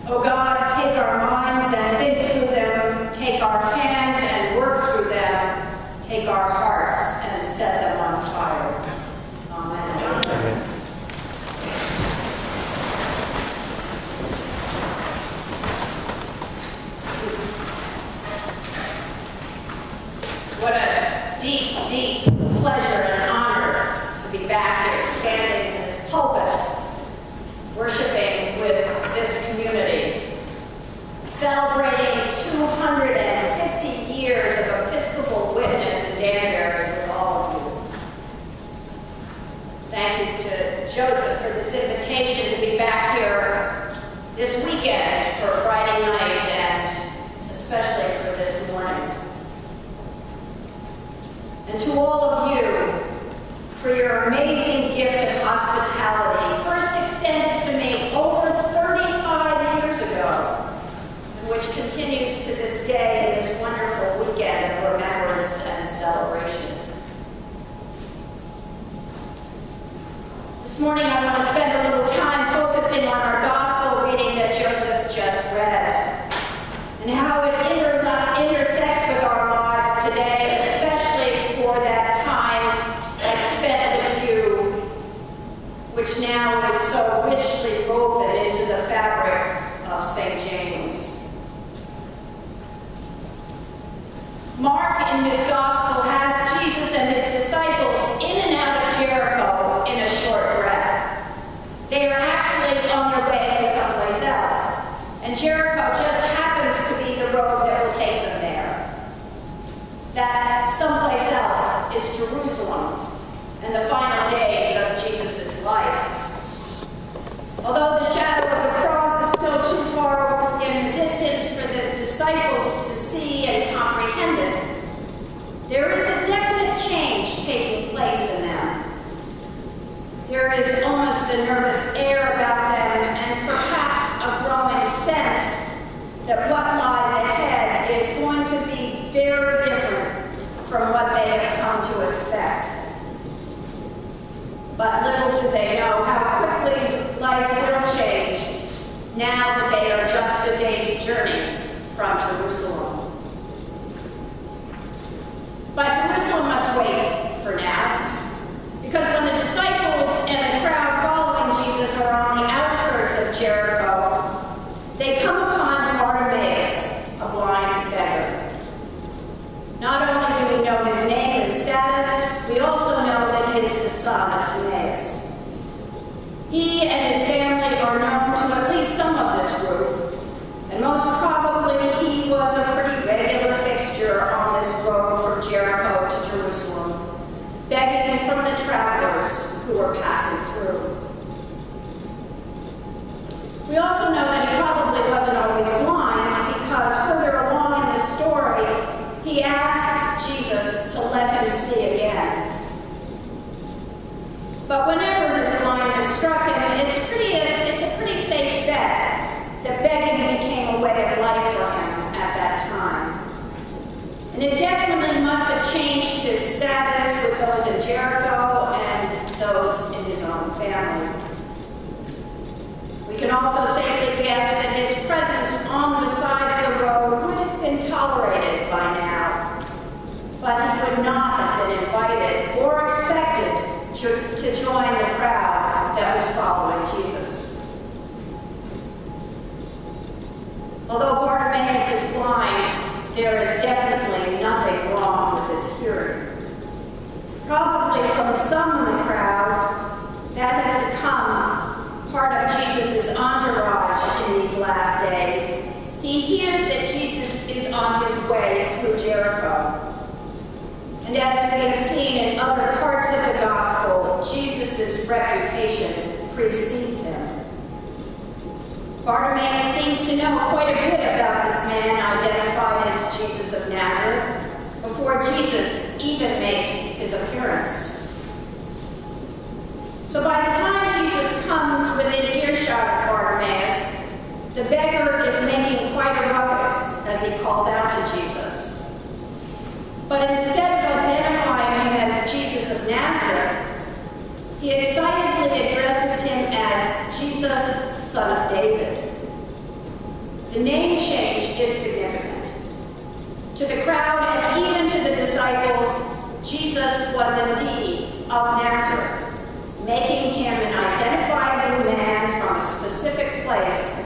O God, take our minds and think through them, take our hands and work through them, take our hearts and set them on fire. Amen. Amen. What a deep, deep pleasure and honor to be back here, standing in this pulpit, worshiping with this community, celebrating 250 years of Episcopal witness in Danbury with all of you. Thank you to Joseph for this invitation to be back here this weekend for Friday night and especially for this morning. And to all of you for your amazing gift of hospitality, first extended to me over 35 years ago, and which continues to this day in this wonderful weekend of remembrance and celebration. This morning I want to spend a little time focusing on our gospel reading that Joseph just read, and how it intersects with our lives today, especially for that time I spent with you, which now is so richly woven into the fabric of St. James. Mark in his gospel has Jesus and his disciples in and out of Jericho in a short breath. They are actually on their way to someplace else, and Jericho just happens to be the road that will take them there. That someplace else is Jerusalem and the final days of Jesus' life. Although the shadow of the cross is still too far in the distance for the disciples to see and comprehend it, there is a definite change taking place in them. There is almost a nervous air about them, and perhaps a growing sense that what lies ahead is going to be very different from what they have come to expect. But little do they know how quickly life will change now that they are just a day's journey from Jerusalem. But Jerusalem must wait for now, because when the disciples and the crowd following Jesus are on the outskirts of Jericho, they come upon Bartimaeus, a blind beggar. Not only do we know his name and status, we also know that he is the son of Timaeus. He and his family are known to at least some of this group, and most probably he was a pretty regular fixture on this road from Jericho to Jerusalem, begging from the travelers who were passing through. We also know that he probably wasn't always blind, because further along in the story, he asks Jesus to let him see again. But whenever his blindness struck him, it's a pretty safe bet that begging became a way of life for him at that time. And it definitely must have changed his status with those in Jericho and those in his own family. We can also safely guess that his presence on the side of the road would have been tolerated by now, but he would not have been invited or expected to join the crowd that was following Jesus. Although Bartimaeus is blind, there is definitely nothing wrong with his hearing. Probably from some in the crowd, that has become part of Jesus' entourage in these last days. He hears that Jesus is on his way through Jericho. And as we have seen in other parts of the gospel, Jesus' reputation precedes him. Bartimaeus seems to know quite a bit about this man identified as Jesus of Nazareth before Jesus even makes his appearance. So by the time Jesus comes within earshot of Bartimaeus, the beggar is making quite a ruckus as he calls out to Jesus. But instead of identifying him as Jesus of Nazareth, he excitedly addresses him as Jesus, son of David. The name change is significant. To the crowd and even to the disciples, Jesus was indeed of Nazareth, making him an identifiable man from a specific place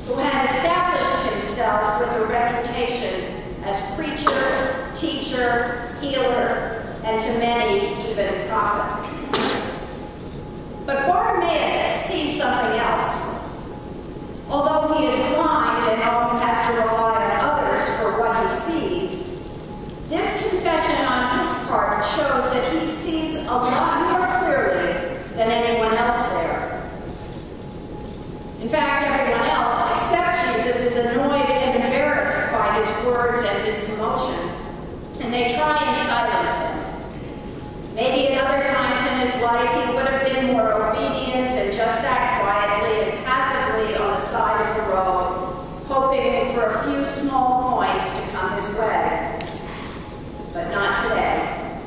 who had established himself with a reputation as preacher, teacher, healer, and to many, even prophet. But Bartimaeus sees something else. Although he is blind and often has to rely on others for what he sees, this confession on his part shows that he sees a lot more clearly than anyone else there. In fact, everyone else except Jesus is annoyed and embarrassed by his words and his commotion, and they try and silence him. Maybe at other times in his life he would have been more obedient and just sat quietly and passively on the side of the road, hoping for a few small coins to come his way. But not today.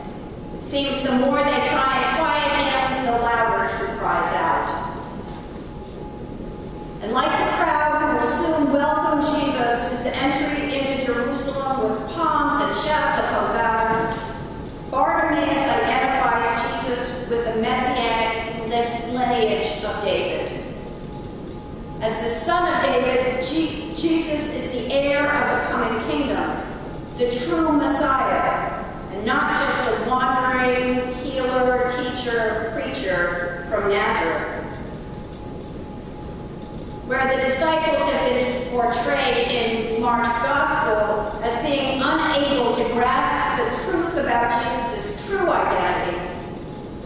It seems the more they try and quiet him, the louder he cries out. And like the crowd who will soon welcome Jesus' entry into Jerusalem with palms and shouts of Hosanna, Bartimaeus identifies Jesus with the messianic lineage of David. As the son of David, Jesus is the heir of a coming kingdom, the true Messiah, and not just a wandering healer, teacher, preacher from Nazareth. Where the disciples have been portrayed in Mark's gospel as being unable to grasp the truth about Jesus' true identity,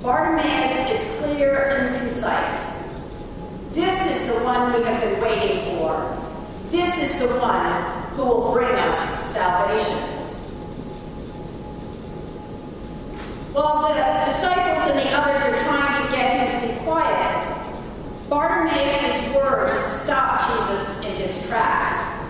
Bartimaeus is clear and concise. This is the one we have been waiting for. This is the one who will bring us salvation. While the disciples and the others are trying to get him to be quiet, Bartimaeus' words stop Jesus in his tracks.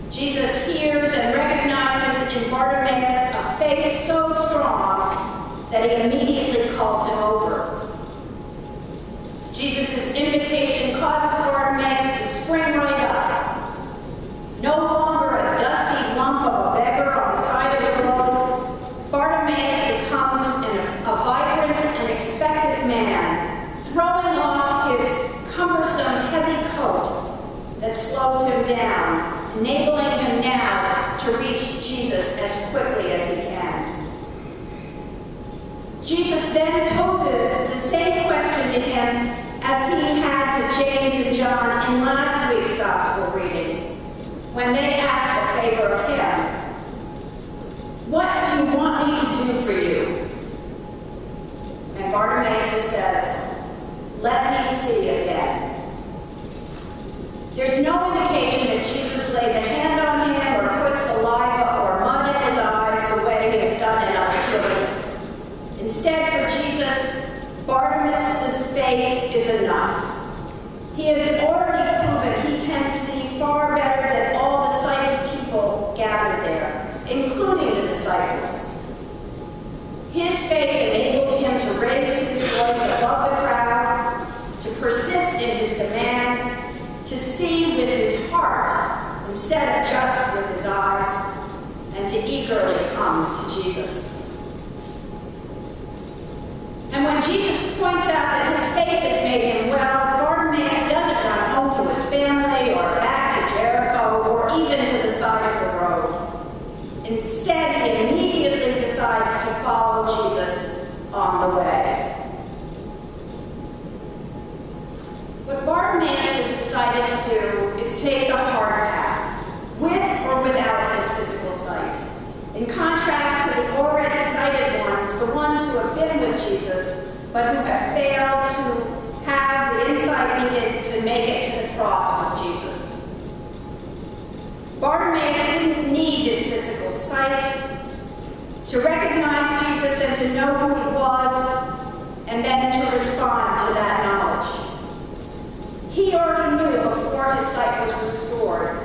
Jesus hears and recognizes in Bartimaeus a faith so strong that he immediately calls him over. Jesus' invitation causes Bartimaeus to spring right up. No longer a dusty lump of a beggar on the side of the road, Bartimaeus becomes a vibrant and expectant man, throwing off his cumbersome, heavy coat that slows him down, enabling him now to reach Jesus as quickly as he can. Jesus then poses the same question to him as he had to James and John in last week's gospel reading, when they asked a favor of him. What do you want me to do for you? And Bartimaeus says, let me see again. There's no indication that Jesus lays a hand on him or puts saliva or mud in his eyes the way he has done in other healings. Instead, for Jesus, Bartimaeus' faith is enough. He has already proven he can see far better than all the sighted people gathered there, including the disciples. His faith enabled him to raise his voice above the crowd, to persist in his demands, to see with his heart instead of just with his eyes, and to eagerly come to Jesus. And when Jesus points out that his faith has made him well, Bartimaeus doesn't run home to his family or back to Jericho or even to the side of the road. Instead, he immediately decides to follow Jesus on the way. What Bartimaeus has decided to do is take the hard path, with or without his physical sight. In contrast to the already sighted ones, the ones who have been with Jesus, but who have failed to have the insight needed to make it to the cross with Jesus. Bartimaeus didn't need his physical sight to recognize Jesus and to know who he was, and then to respond to that knowledge. He already knew before his sight was restored,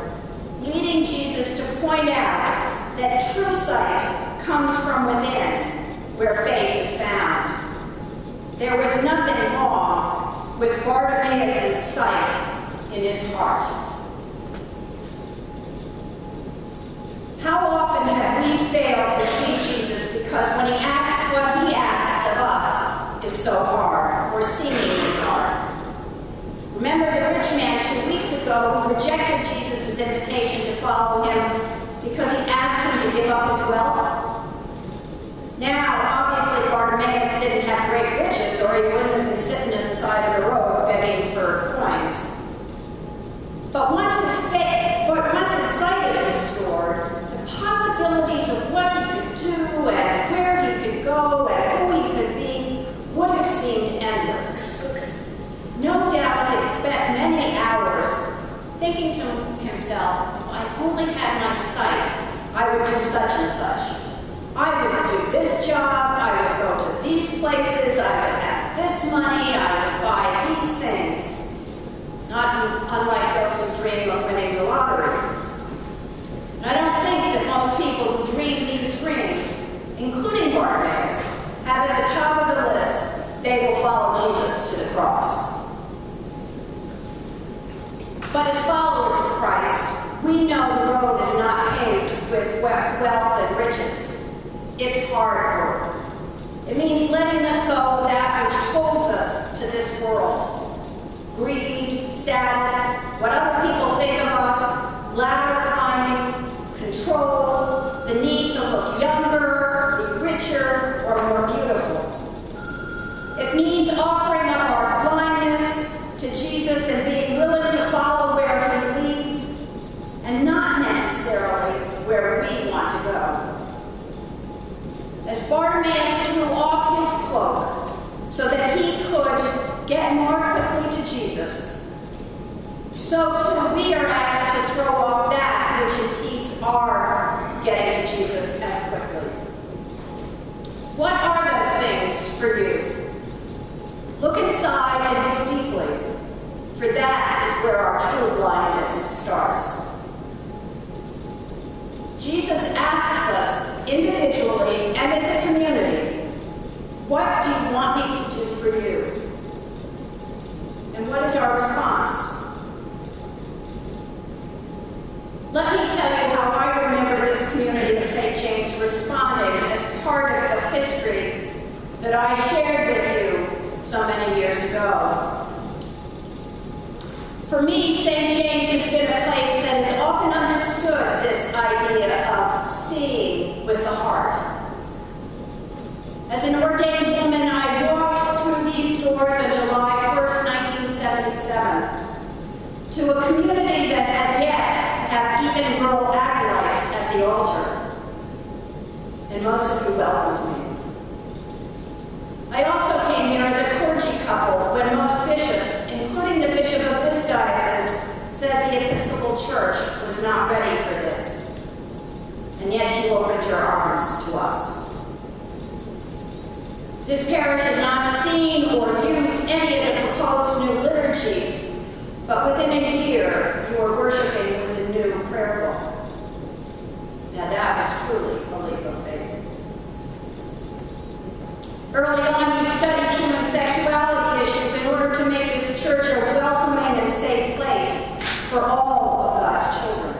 leading Jesus to point out that true sight comes from within, where faith is found. There was nothing wrong with Bartimaeus' sight in his heart. fail to see Jesus because when he asks what he asks of us is so hard, or seemingly hard. Remember the rich man 2 weeks ago who rejected Jesus' invitation to follow him because he asked him to give up his wealth? Now, obviously, Bartimaeus didn't have great riches, or he wouldn't have been sitting on the side of the road begging for coins. But once his sight is restored, the possibilities of what he could do and where he could go and who he could be would have seemed endless. No doubt he had spent many hours thinking to himself, if I only had my sight, I would do such and such. I would do this job, I would go to these places, I would have this money, I would buy these things. Not unlike those who dream of winning the lottery. And I don't think that most people who dream these dreams, including Bartimaeus, have at the top of the list, they will follow Jesus to the cross. But as followers of Christ, we know the road is not paved with wealth and riches. It's hard work. It means letting go of that which holds us to this world. Greed, status, what other people think of us, ladder climbing, control, the need to look younger, be richer, or more beautiful. It means offering up our blindness to Jesus and being willing to follow where he leads, and not necessarily where we want to go. As Bartimaeus threw off his cloak so that he could get more quickly to Jesus, so too we are asked to throw off that which impedes our getting to Jesus as quickly. What are those things for you? Look inside and dig deeply, for that is where our true blindness starts. Jesus asks us individually and as a community, what do you want me to do for you? And what is our response? Let me tell you how I remember this community of St. James responding as part of the history that I shared with you so many years ago. For me, St. James has been a place that has often understood this idea of seeing with the heart. As an ordained woman, I walked through these doors on July 1st, 1977, to a community that had yet to have even girl acolytes at the altar. And most of you welcomed me. I also came here as a clergy couple when most bishops, including the bishop of this diocese, said the Episcopal Church was not ready for this. And yet you opened your arms to us. This parish had not seen or used any of the proposed new liturgies, but within a year you were worshiping with a new prayer book. Now that was truly a leap of faith. Early on, we studied human sexuality issues in order to make this church a welcoming and safe place for all of God's children.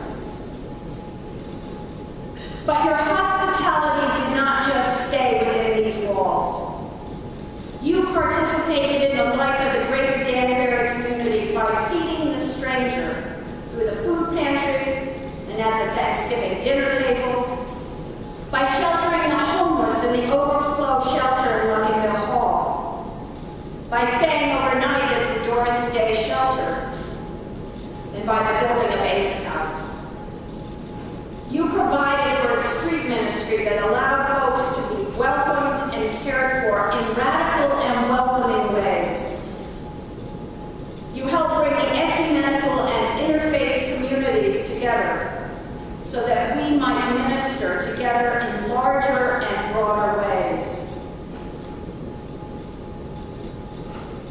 But your hospitality did not just stay within these walls. You participated in the life of the greater Danbury community by feeding the stranger through the food pantry and at the Thanksgiving dinner table, by sheltering the homeless in the overflow shelter in Lucky Mill Hall, by staying overnight at the Dorothy Day shelter, and by the building of Amy's house. You provided for a street ministry that allowed folks to be welcomed and cared for in radical and welcoming ways. You helped bring the ecumenical and interfaith communities together so that we might minister together in larger and broader ways.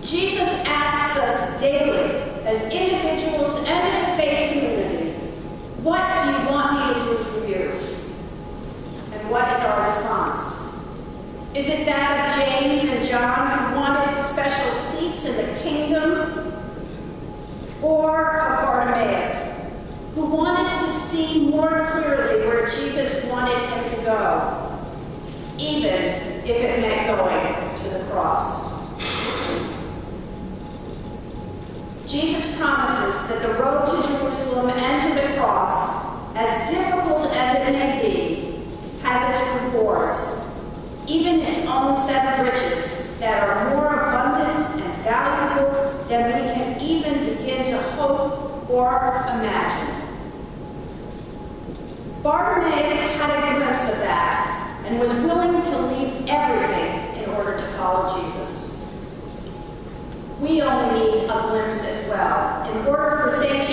Jesus asks us daily, as individuals and as a faith community, what do you want me to do for you? And what is our response? promises that the road to Jerusalem and to the cross, as difficult as it may be, has its rewards, even its own set of riches that are more abundant and valuable than we can even begin to hope or imagine. Bartimaeus had a glimpse of that and was willing to leave everything in order to follow Jesus. We only need a glimpse as well in order for St.